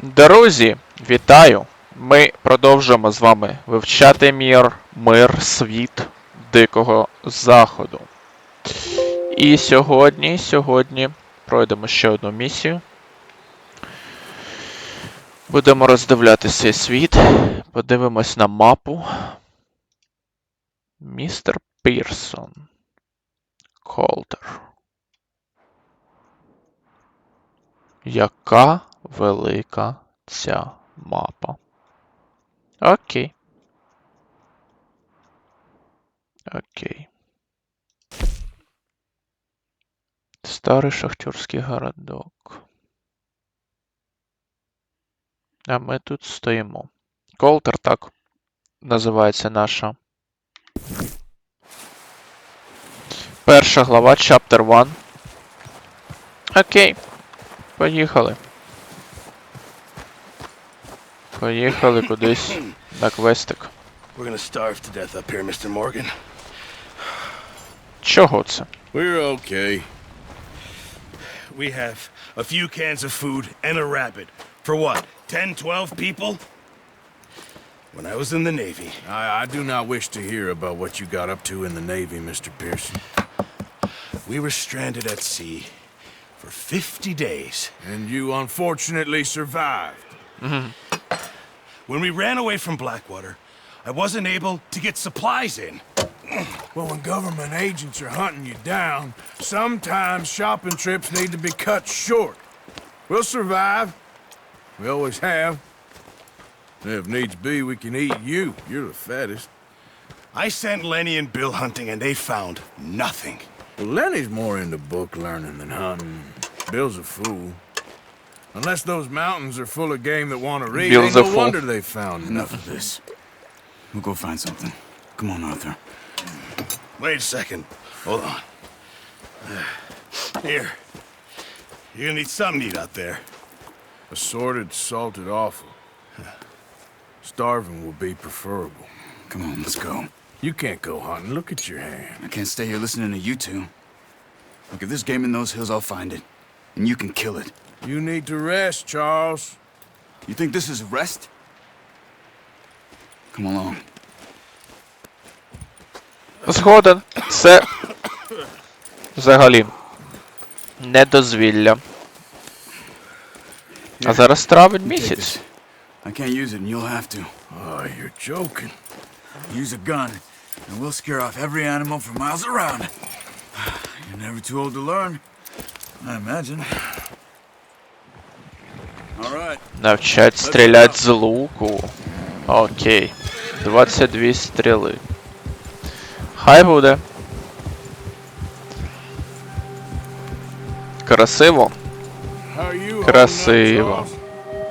Друзі, вітаю! Ми продовжуємо з вами вивчати мир, світ Дикого Заходу. І сьогодні пройдемо ще одну місію. Будемо роздивлятися цей світ. Подивимось на мапу. Містер Пірсон. Колтер. Яка велика ця мапа. Окей. Старий шахтерський городок. А ми тут стоїмо. Колтер, так називається наша перша глава, Chapter 1. Окей. Поїхали. Поїхали кудись на квестик. Чого це? We're okay. We have a few cans of food and a rabbit. For what? 10, 12 people? When I was in the Navy. I do not wish to hear about what you got up to in the Navy, Mr. Pearson. We were stranded at sea for 50 days. And you unfortunately survived. When we ran away from Blackwater, I wasn't able to get supplies in. Well, when government agents are hunting you down, sometimes shopping trips need to be cut short. We'll survive. We always have. If needs be, we can eat you. You're the fattest. I sent Lenny and Bill hunting and they found nothing. Well, Lenny's more into book learning than hunting. Bill's a fool. Unless those mountains are full of game that want to read, ain't no wonder they found enough of this. We'll go find something. Come on, Arthur. Wait a second. Hold on. Here. You're gonna need something to eat out there. Assorted, salted offal. Starving will be preferable. Come on, let's go. You can't go hunting. Look at your hand. I can't stay here listening to you two. Look, if there's game in those hills, I'll find it. And you can kill it. You need to rest, Charles. You think this is rest? Come along. Згоден. Це взагалі не дозвілля. А зараз травень місяць. I can't use it and you'll have to. Oh, you're joking. Use a gun and we'll scare off every animal for miles around. You're never too old to learn, I imagine. All right. Навчать стрілять з луку. Окей. 22 стріли. Хай буде. Красиво. How are you? Красиво.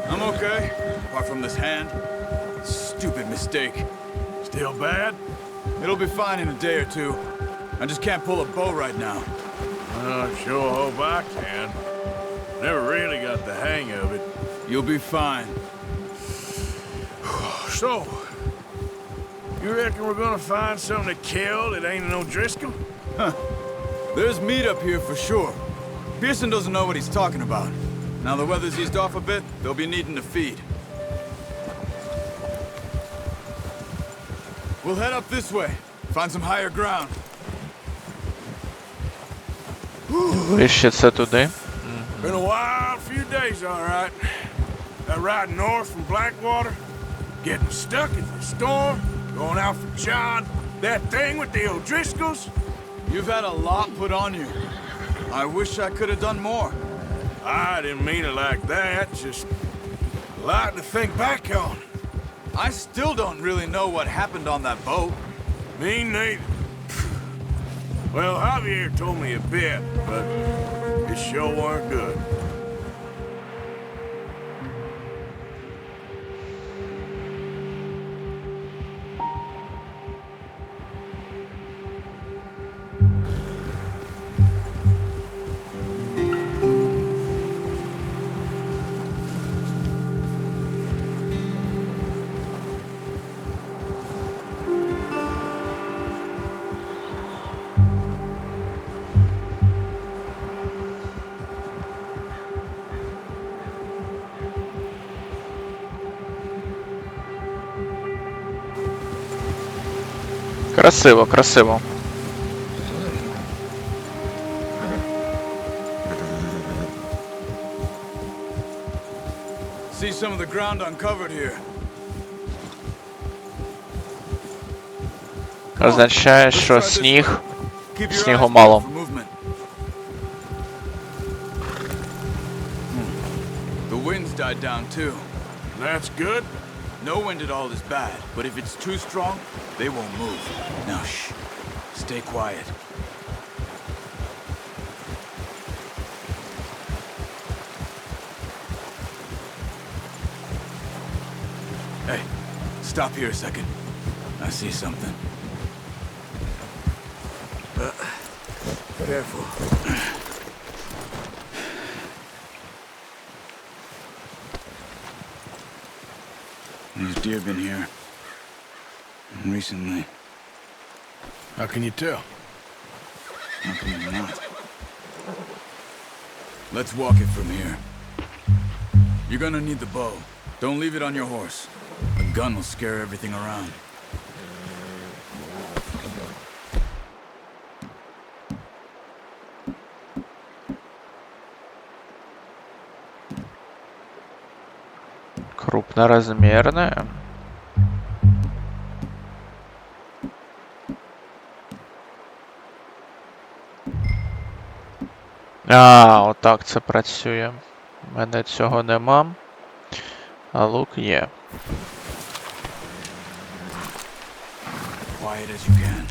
I'm okay, apart from this hand. Stupid mistake. Still bad? It'll be fine in a day or two. I just can't pull a bow right now. I sure hope I can. Never really got the hang of it. You'll be fine. So, you reckon we're gonna find something to kill that ain't no Driscoll? Huh. There's meat up here for sure. Pearson doesn't know what he's talking about. Now the weather's eased off a bit, they'll be needing to feed. We'll head up this way. Find some higher ground. Вище це туди. Been a wild few days, all right. That ride north from Blackwater, getting stuck in the storm, going out for John, that thing with the O'Driscolls. You've had a lot put on you. I wish I could have done more. I didn't mean it like that, just a lot to think back on. I still don't really know what happened on that boat. Me neither. Well, Javier told me a bit, but it sure weren't good. Красиво, красиво. See some of the ground uncovered here. Означає, Let's що try this сніг, way. Keep your снігу eyes мало. peeled for movement. The wind's died down too. That's good. No wind at all is bad, but if it's too strong, they won't move. Now shh. Stay quiet. Hey, stop here a second. I see something. Careful. These deer been here recently. How can you tell? How can you not? Let's walk it from here. You're gonna need the bow. Don't leave it on your horse. A gun will scare everything around. Крупноразмірне. Отак це працює. У мене цього нема, а лук є. Quiet as you can.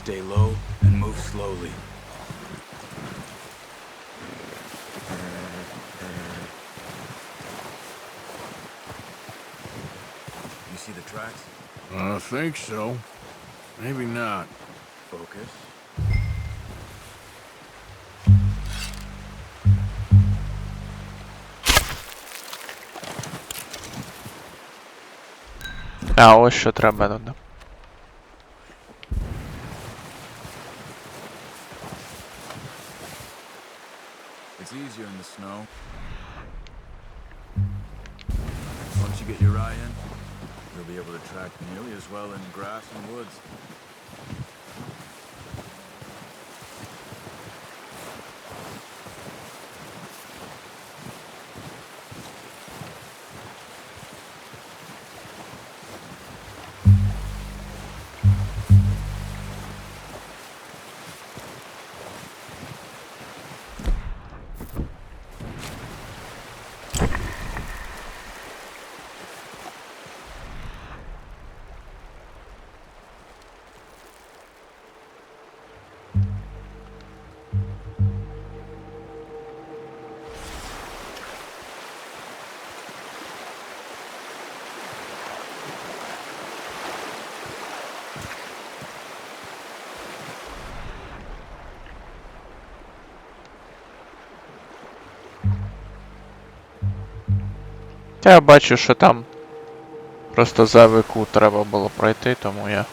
Stay low and move slowly. You see the tracks? I think so. Maybe not. Focus. Ось що треба тут. It's easier in the snow. Once you get your eye in, you'll be able to track nearly as well in grass and woods. Я бачу, що там просто зайвий кут треба було пройти, тому я...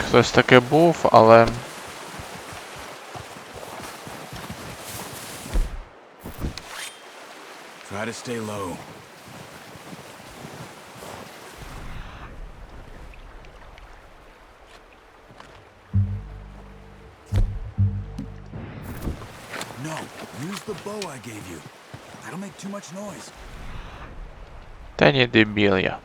Хтось таки був, але... Try to stay low. Use the bow I gave you. That'll make too much noise. Та не дебіл я.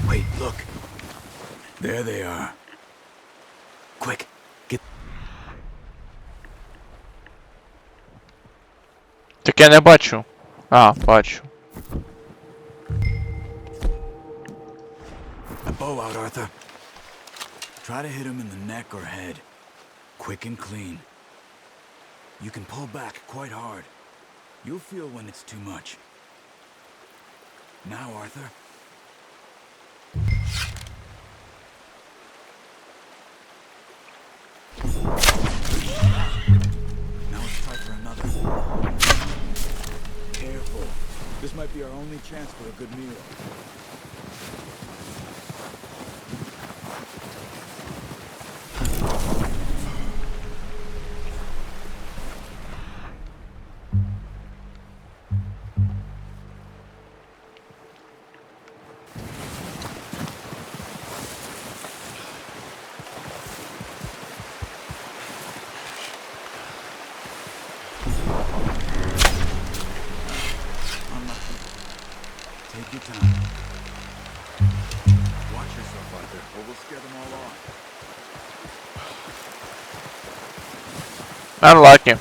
Wait, look. There they are. Quick, get... Так я не бачу. А, бачу. A bow out, Arthur. Try to hit him in the neck or head. Quick and clean. You can pull back quite hard. You'll feel when it's too much. Now, Arthur. Now let's try for another. Careful. This might be our only chance for a good meal. Take your time. Watch yourself, Arthur, or we'll scare them all off. Unlucky.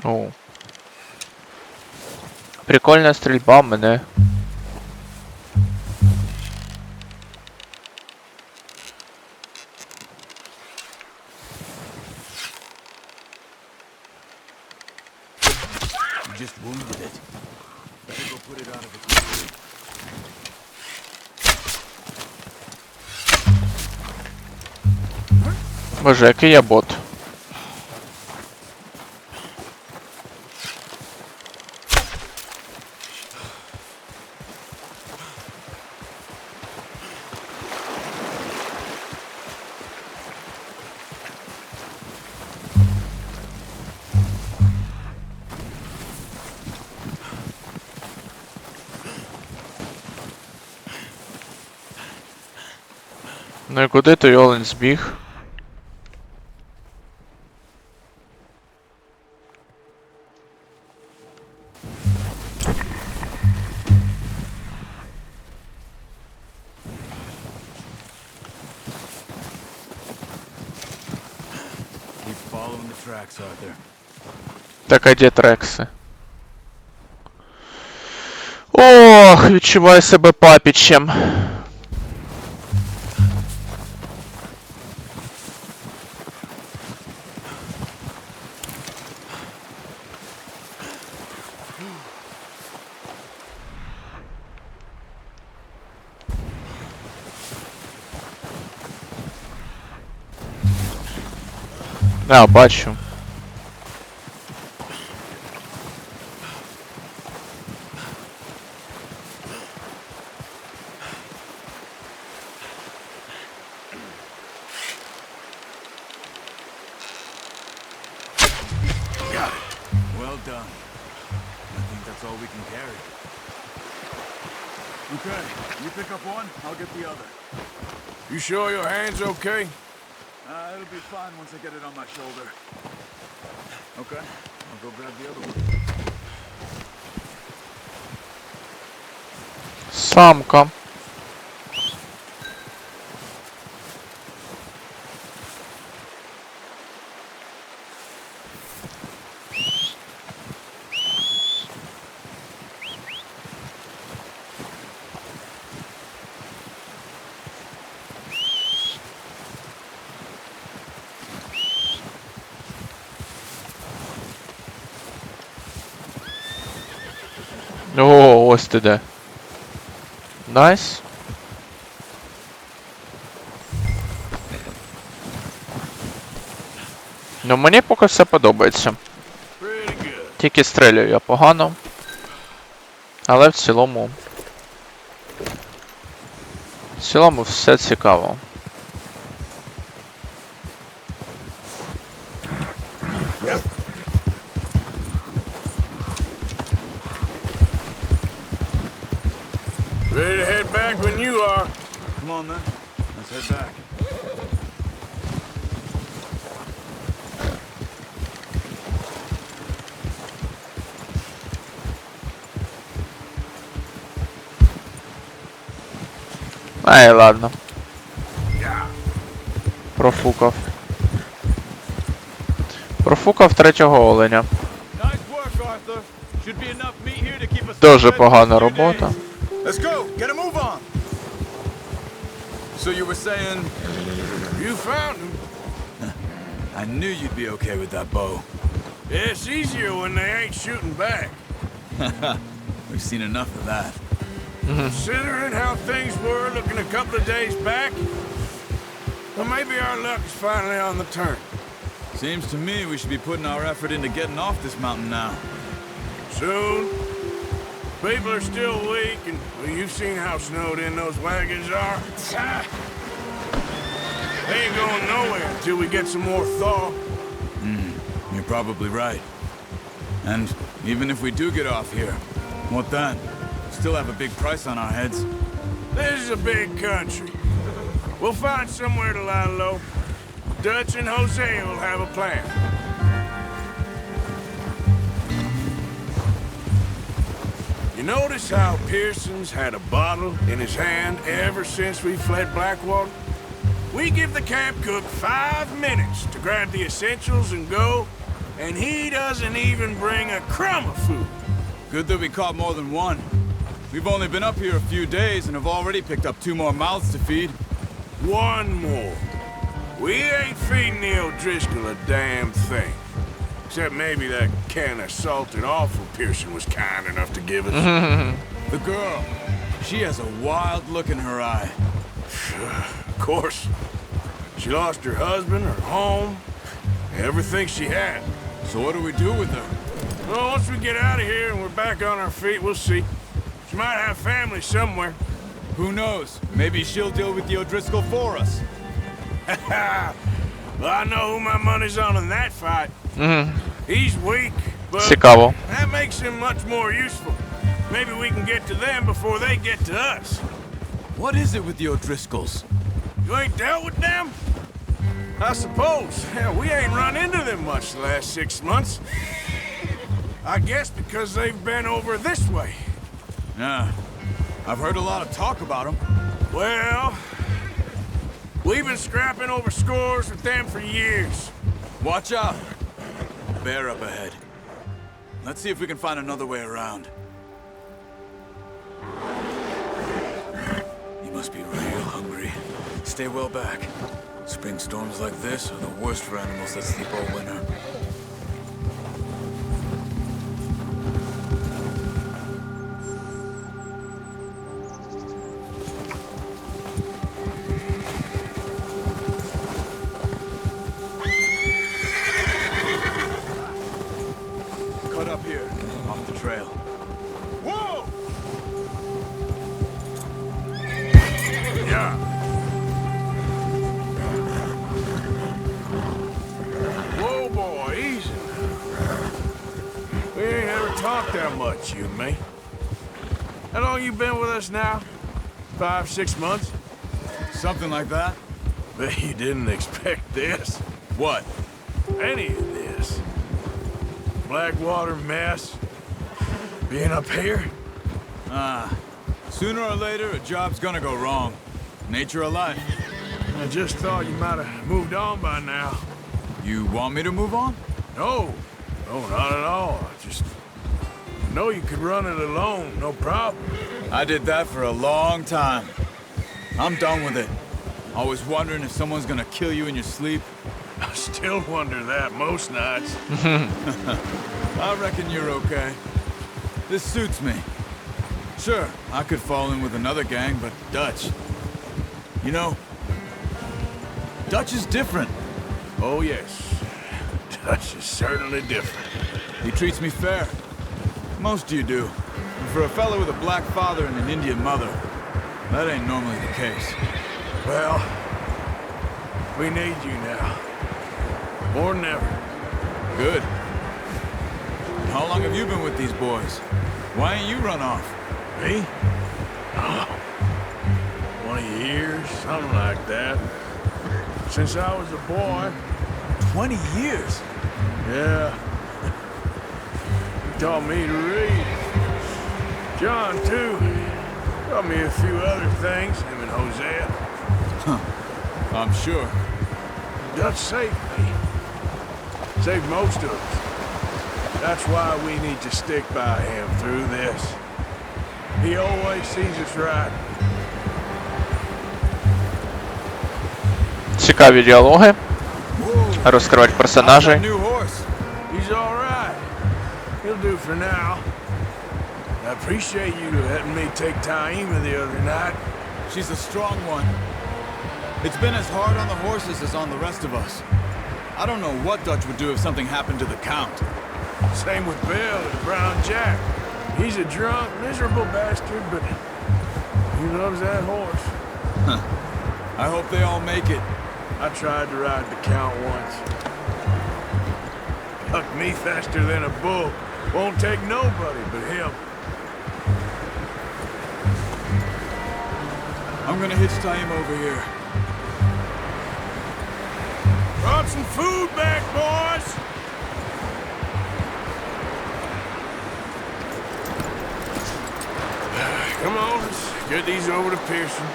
О. Прикольна стрільба мене. You just wounded it. Better go put it out of its misery. Боже, який я бот. Ну і куди той олень збіг? Keep following the tracks, Arthur. Так, а де трекси? Ох, відчуваю себе папічем. А, бачу. Got it. Well done. I think that's all we can carry. Okay, you pick up one, I'll get the other. You sure your hand's okay? It'll be fine once I get it on my shoulder. Okay, I'll go grab the other one. Самка. О, ось ти де. Найс. Ну, мені поки все подобається. Тільки стрелюю я погано. Але в цілому все цікаво. Ready to head back when you are. Come on then. Let's head back. Ай, ладно. Профукав. Профукав третього оленя. Дуже погана робота. Let's go. Get a move on. So you were saying You found him. I knew you'd be okay with that bow. It's easier when they ain't shooting back. We've seen enough of that. Considering how things were looking a couple of days back, well, maybe our luck is finally on the turn. Seems to me we should be putting our effort into getting off this mountain now. Soon. People are still weak, and well, you've seen how snowed in those wagons are. They ain't going nowhere until we get some more thaw. You're probably right. And even if we do get off here, what then? Still have a big price on our heads. This is a big country. We'll find somewhere to lie low. Dutch and Jose will have a plan. You notice how Pearson's had a bottle in his hand ever since we fled Blackwater? We give the camp cook 5 minutes to grab the essentials and go, and he doesn't even bring a crumb of food. Good that we caught more than one. We've only been up here a few days and have already picked up 2 more mouths to feed. One more. We ain't feeding the O'Driscoll a damn thing. Except maybe that can of salted offal Pearson was kind enough to give us. The girl, she has a wild look in her eye. Of course. She lost her husband, her home, everything she had. So what do we do with her? Well, once we get out of here and we're back on our feet, we'll see. She might have family somewhere. Who knows? Maybe she'll deal with the O'Driscoll for us. Well, I know who my money's on in that fight. He's weak, but Цікаво. that makes him much more useful. Maybe we can get to them before they get to us. What is it with the O'Driscolls? You ain't dealt with them? I suppose. Hell, we ain't run into them much the last 6 months. I guess because they've been over this way. Yeah, I've heard a lot of talk about them. Well, we've been scrapping over scores with them for years. Watch out. Bear up ahead. Let's see if we can find another way around. You must be real hungry. Stay well back. Spring storms like this are the worst for animals that sleep all winter. Cut up here, off the trail. Whoa! Yeah. Whoa, boy, easy. We ain't ever talked that much, you and me. How long you been with us now? 5, 6 months? Something like that? Bet you didn't expect this. What? Any of this. Blackwater mess. Being up here? Sooner or later, a job's gonna go wrong. Nature of life. I just thought you might have moved on by now. You want me to move on? No, not at all. I just know you could run it alone, no problem. I did that for a long time. I'm done with it. Always wondering if someone's gonna kill you in your sleep. I still wonder that most nights. I reckon you're okay. This suits me. Sure, I could fall in with another gang, but Dutch. You know, Dutch is different. Oh, yes. Dutch is certainly different. He treats me fair. Most of you do. And for a fellow with a black father and an Indian mother, that ain't normally the case. Well, we need you now. More than ever. Good. How long have you been with these boys? Why ain't you run off? Me? Oh, 20 years, something like that. Since I was a boy. 20 years? Yeah. He taught me to read. John, too. Taught me a few other things, him and Hosea. I'm sure. Dutch saved me. Saved most of us. That's why we need to stick by him through this. He always sees us right. Цікаві діалоги. Розкривати персонажей. New horse. He's all right. He'll do for now. I appreciate you letting me take Taima the other night. She's a strong one. It's been as hard on the horses as on the rest of us. I don't know what Dutch would do if something happened to the Count. Same with Bill and Brown Jack. He's a drunk, miserable bastard, but he loves that horse. I hope they all make it. I tried to ride the Count once. Hucked me faster than a bull. Won't take nobody but him. I'm gonna hitch Taim over here. Brought some food back, boys! Come on, let's get these over to Pearson.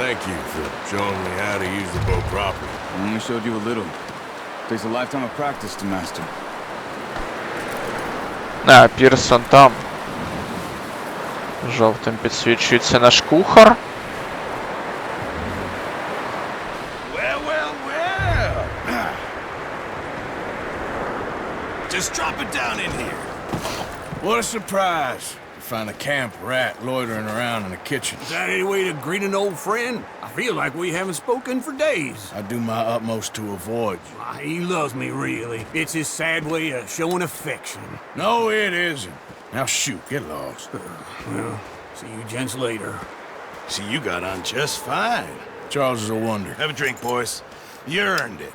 Thank you for showing me how to use the bow properly. I only showed you a little. Takes a lifetime of practice to master. А, Пірсон там. Жовтим підсвічується наш кухар. Well. Just drop it down in here. What a surprise to find a camp rat loitering around in the kitchen. Is that any way to greet an old friend? I feel like we haven't spoken for days. I do my utmost to avoid you. He loves me, really. It's his sad way of showing affection. No, it isn't. Now shoot, get lost. Well, see you gents later. See, you got on just fine. Charles is a wonder. Have a drink, boys. You earned it.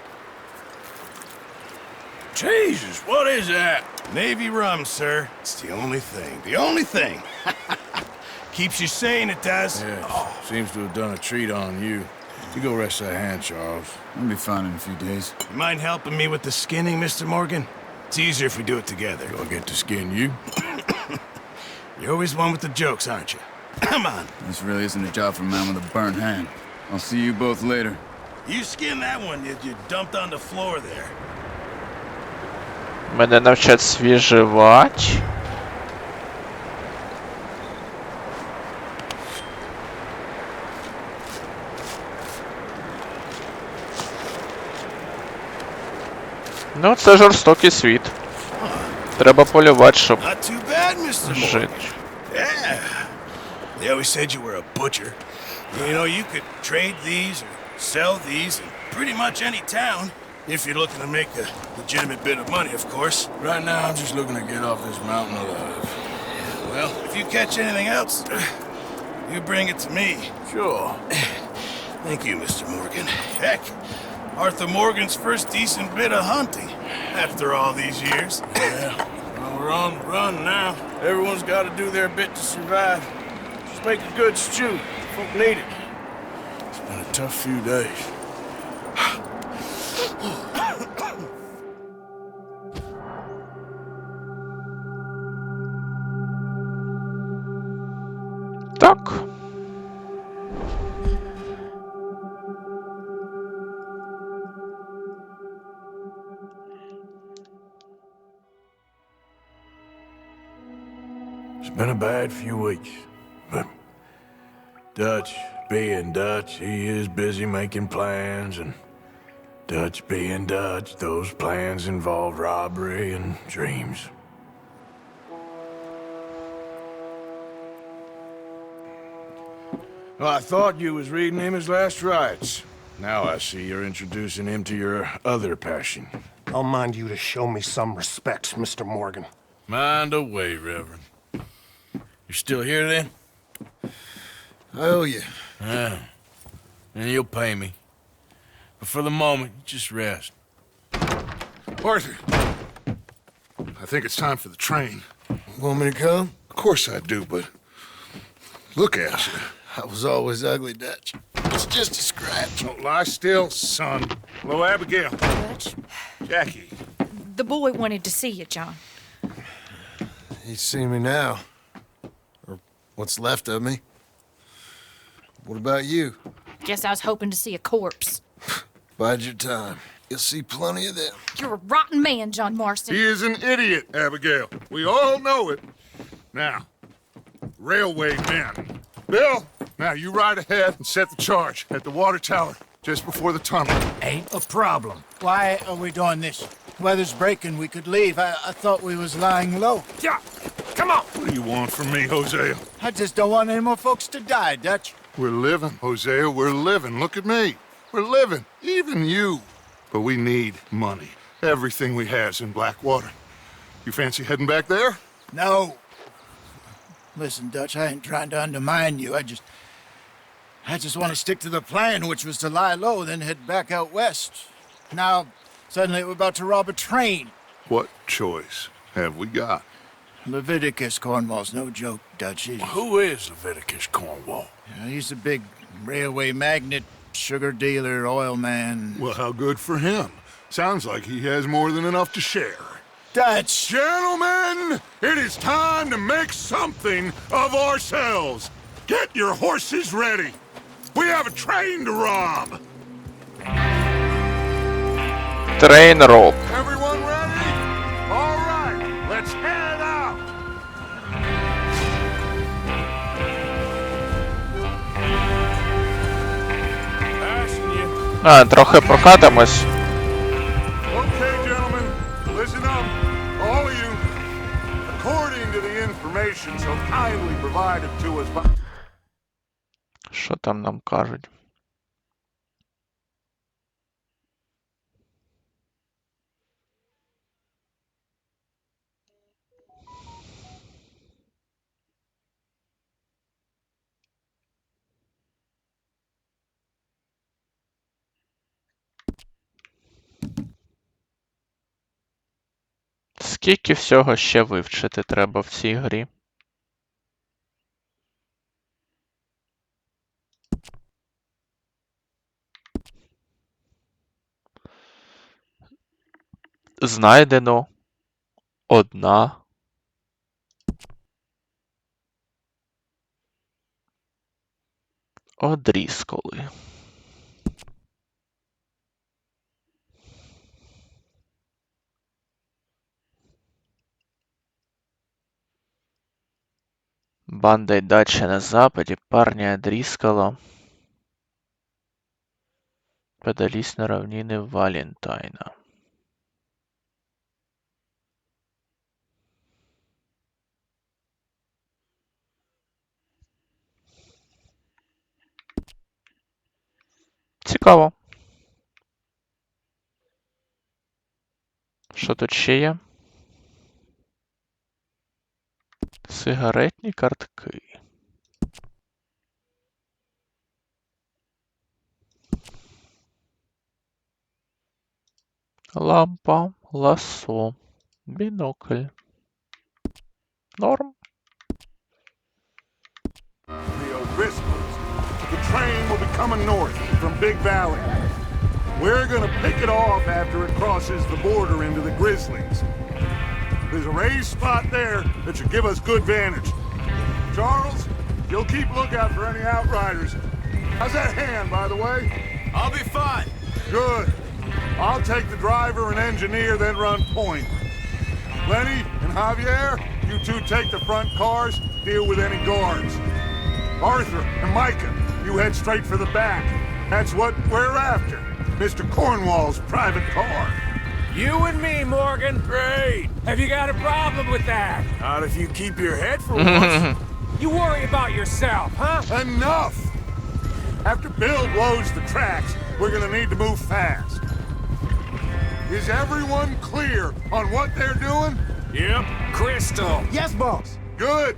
Jesus, what is that? Navy rum, sir. It's the only thing. The only thing. Keeps you sane, it does. Yes, seems to have done a treat on you. You go rest that hand, Charles. I'll be fine in a few days. You mind helping me with the skinning, Mr. Morgan? It's easier if we do it together. Gonna get to skin you? You're always one with the jokes, aren't you? Come on. This really isn't a job for a man with a burnt hand. I'll see you both later. You skinned that one you dumped on the floor there. Мене навчать свіживати. Ну, це жорстокий світ. Треба полювати, щоб Not too bad, Mr. жити. Morgan. Yeah. They always said you were a butcher. You know, you could trade these or sell these in pretty much any town. If you're looking to make a legitimate bit of money, of course. Right now, I'm just looking to get off this mountain alive. Well, if you catch anything else, you bring it to me. Sure. Thank you, Mr. Morgan. Heck, Arthur Morgan's first decent bit of hunting after all these years. Yeah, well, we're on the run now. Everyone's got to do their bit to survive. Just make a good stew. Folk need it. It's been a tough few days. been a bad few weeks, but Dutch being Dutch, he is busy making plans, and Dutch being Dutch, those plans involve robbery and dreams. Well, I thought you was reading him his last rites. Now I see you're introducing him to your other passion. I'll mind you to show me some respect, Mr. Morgan. Mind away, Reverend. You're still here then? I owe you. Yeah. And you'll pay me. But for the moment, just rest. Arthur, I think it's time for the train. Want me to come? Of course I do, but look at you. I was always ugly, Dutch. It's just a scratch. Don't lie still, son. Hello, Abigail. Dutch, Jackie. the boy wanted to see you, John. He's seen me now. Or what's left of me. What about you? Guess I was hoping to see a corpse. Bide your time. You'll see plenty of them. You're a rotten man, John Marston. He is an idiot, Abigail. We all know it. Now, railway men. Bill, now you ride ahead and set the charge at the water tower just before the tunnel. Ain't a problem. Why are we doing this? Weather's breaking, we could leave. I thought we was lying low. Yeah, come on. What do you want from me, Hosea? I just don't want any more folks to die, Dutch. We're living, Hosea, we're living. Look at me. We're living, even you. But we need money. Everything we have's in Blackwater. You fancy heading back there? No. Listen, Dutch, I ain't trying to undermine you. I just want to stick to the plan, which was to lie low, then head back out west. Now, suddenly we're about to rob a train. What choice have we got? Leviticus Cornwall's no joke, Dutch. Who is Leviticus Cornwall? He's a big railway magnate, sugar dealer, oil man. Well, how good for him. Sounds like he has more than enough to share. Dutch! Gentlemen, it is time to make something of ourselves. Get your horses ready. We have a train to rob. Train rob. Everyone ready? All right, let's head out. Трохи прокатимось. Okay, gentlemen, listen up, all of you. According to the information so kindly provided to us by... Що там нам кажуть? Скільки всього ще вивчити треба в цій грі? Знайдено одна одрізколи. Банда й дача на западе, парня одрізкала. Подались на равнины Валентайна. Цікаво. Що тут ще є? Сигаретні картки. Лампа, ласо, бінокль. Норм. The O'Driscolls. The train will be coming north from Big Valley. We're gonna pick it off after it crosses the border into the Grizzlies. There's a raised spot there that should give us good vantage. Charles, you'll keep lookout for any outriders. How's that hand, by the way? I'll be fine. Good. I'll take the driver and engineer, then run point. Lenny and Javier, you two take the front cars deal with any guards. Arthur and Micah, you head straight for the back. That's what we're after. Mr. Cornwall's private car. You and me, Morgan. Great. Have you got a problem with that? Not if you keep your head for once. You worry about yourself, huh? Enough! After Bill blows the tracks, we're gonna need to move fast. Is everyone clear on what they're doing? Yep. Crystal. Yes, boss. Good.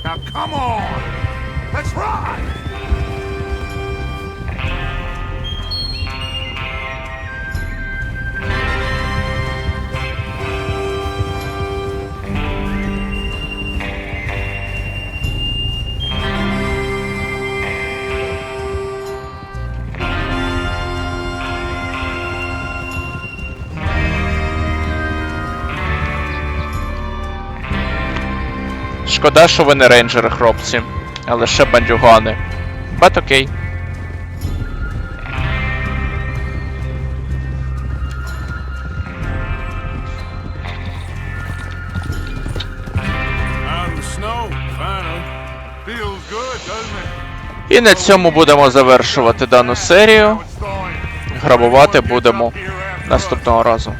Now come on. Let's ride. Шкода, що ви не рейнджери, хлопці, а лише бандюгани. Бат окей. Out of the snow, finally. Feels good, doesn't it? І на цьому будемо завершувати дану серію. Грабувати будемо наступного разу.